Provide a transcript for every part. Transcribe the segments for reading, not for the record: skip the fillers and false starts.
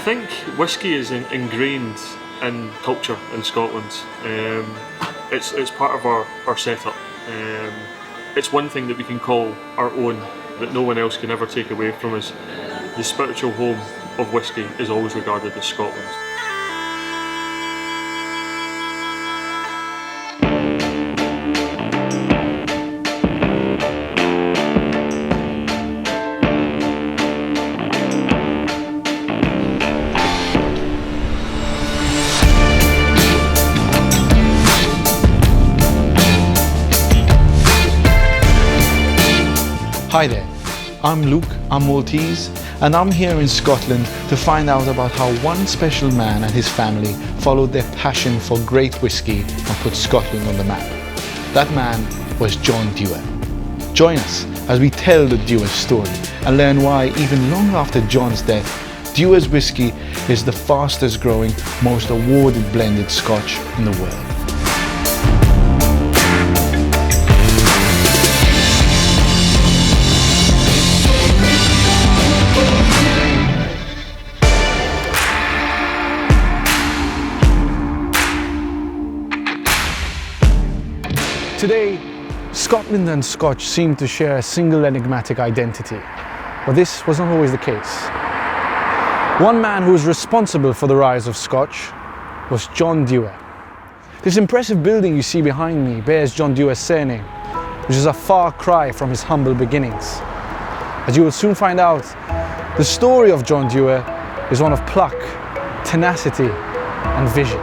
think whisky is ingrained in culture in Scotland. It's part of our setup. It's one thing that we can call our own, that no one else can ever take away from us. The spiritual home of whisky is always regarded as Scotland. Hi there, I'm Luke, I'm Maltese, and I'm here in Scotland to find out about how one special man and his family followed their passion for great whisky and put Scotland on the map. That man was John Dewar. Join us as we tell the Dewar story and learn why, even long after John's death, Dewar's whisky is the fastest growing, most awarded blended Scotch in the world. Today, Scotland and Scotch seem to share a single enigmatic identity, but this was not always the case. One man who was responsible for the rise of Scotch was John Dewar. This impressive building you see behind me bears John Dewar's surname, which is a far cry from his humble beginnings. As you will soon find out, the story of John Dewar is one of pluck, tenacity, and vision.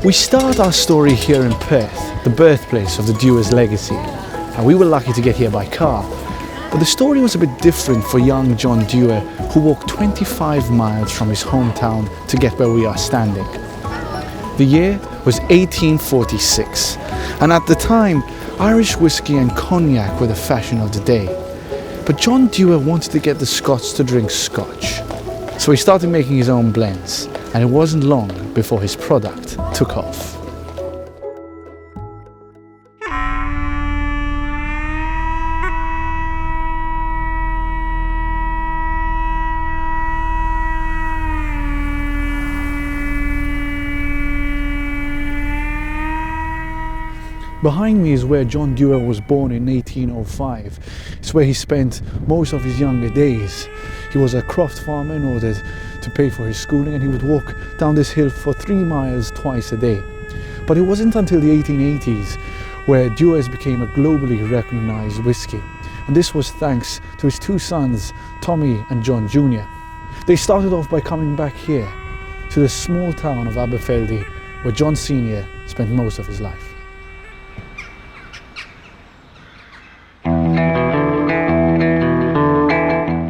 We start our story here in Perth, the birthplace of the Dewar's legacy, and we were lucky to get here by car. But the story was a bit different for young John Dewar, who walked 25 miles from his hometown to get where we are standing. The year was 1846, and at the time, Irish whiskey and cognac were the fashion of the day. But John Dewar wanted to get the Scots to drink Scotch, so he started making his own blends, and it wasn't long before his product took off. Behind me is where John Dewar was born in 1805. It's where he spent most of his younger days. He was a croft farmer in order to pay for his schooling, and he would walk down this hill for 3 miles twice a day. But it wasn't until the 1880s where Dewar's became a globally recognized whisky. And this was thanks to his 2 sons, Tommy and John Jr. They started off by coming back here to the small town of Aberfeldy, where John Sr. spent most of his life.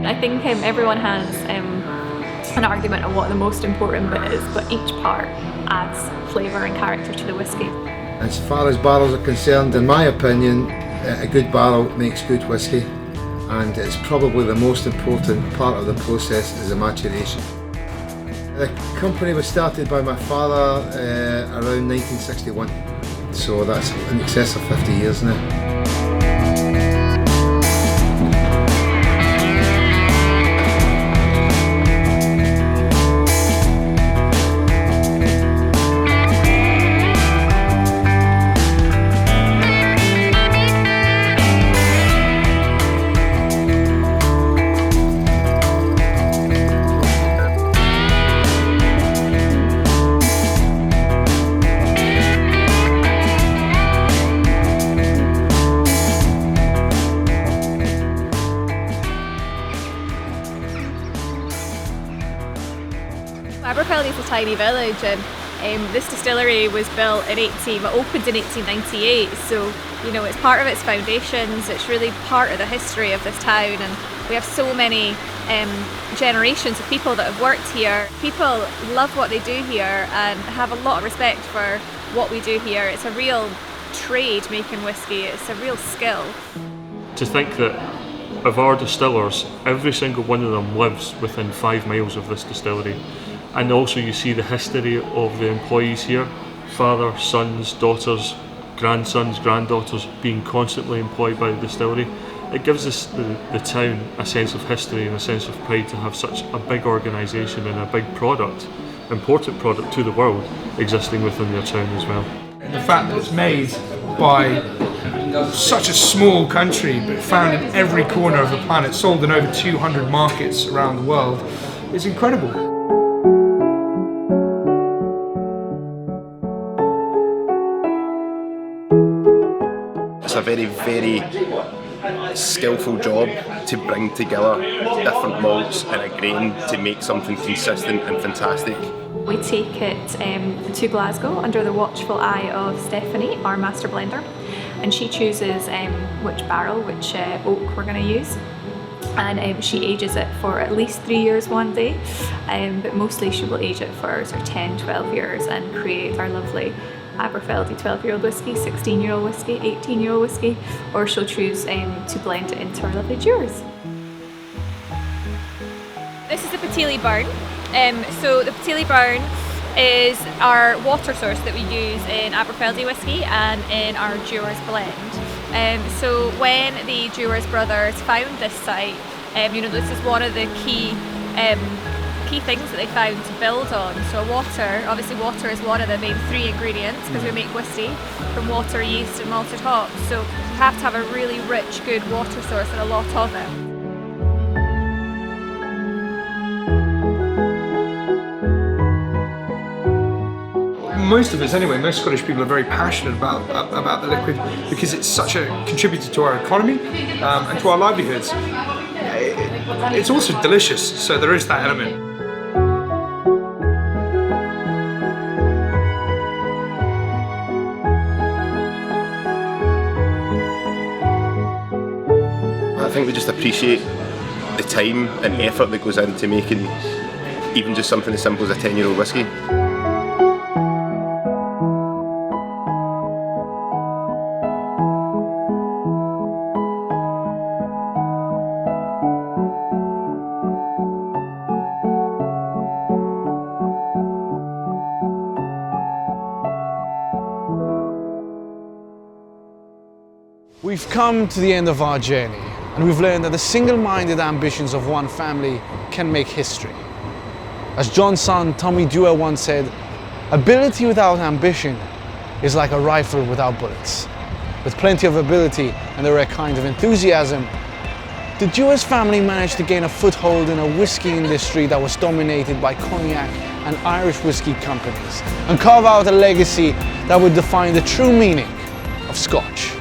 I think everyone has an argument on what the most important bit is, but each part adds flavour and character to the whisky. As far as barrels are concerned, in my opinion, a good barrel makes good whisky, and it's probably the most important part of the process is the maturation. The company was started by my father around 1961, so that's in excess of 50 years now. Aberfeldy is a tiny village, and this distillery was built it opened in 1898, so you know it's part of its foundations, it's really part of the history of this town, and we have so many generations of people that have worked here. People love what they do here and have a lot of respect for what we do here. It's a real trade making whisky, it's a real skill. To think that of our distillers, every single one of them lives within 5 miles of this distillery. And also you see the history of the employees here, father, sons, daughters, grandsons, granddaughters being constantly employed by the distillery. It gives us the town a sense of history and a sense of pride to have such a big organisation and a big product, important product to the world, existing within their town as well. The fact that it's made by such a small country but found in every corner of the planet, sold in over 200 markets around the world, is incredible. It's a very, very skillful job to bring together different malts and a grain to make something consistent and fantastic. We take it to Glasgow under the watchful eye of Stephanie, our master blender, and she chooses which barrel, which oak we're going to use. And she ages it for at least 3 years one day, but mostly she will age it for sort of 10, 12 years and create our lovely Aberfeldy 12-year-old whisky, 16-year-old whisky, 18-year-old whisky, or she'll choose to blend it into our lovely Dewars. This is the Patili Burn. So the Patili Burn is our water source that we use in Aberfeldy whisky and in our Dewars blend. So when the Dewars brothers found this site, this is one of the key things that they found to build on. So water, obviously water is one of the main 3 ingredients because we make whisky from water, yeast and malted hops. So you have to have a really rich, good water source and a lot of it. Most of us anyway, most Scottish people are very passionate about the liquid because it's such a contributor to our economy and to our livelihoods. It's also delicious, so there is that element. I think we just appreciate the time and effort that goes into making even just something as simple as a 10-year-old whisky. We've come to the end of our journey, and we've learned that the single-minded ambitions of one family can make history. As John's son Tommy Dewar once said, ability without ambition is like a rifle without bullets. With plenty of ability and the rare kind of enthusiasm, the Dewars family managed to gain a foothold in a whiskey industry that was dominated by cognac and Irish whiskey companies, and carve out a legacy that would define the true meaning of Scotch.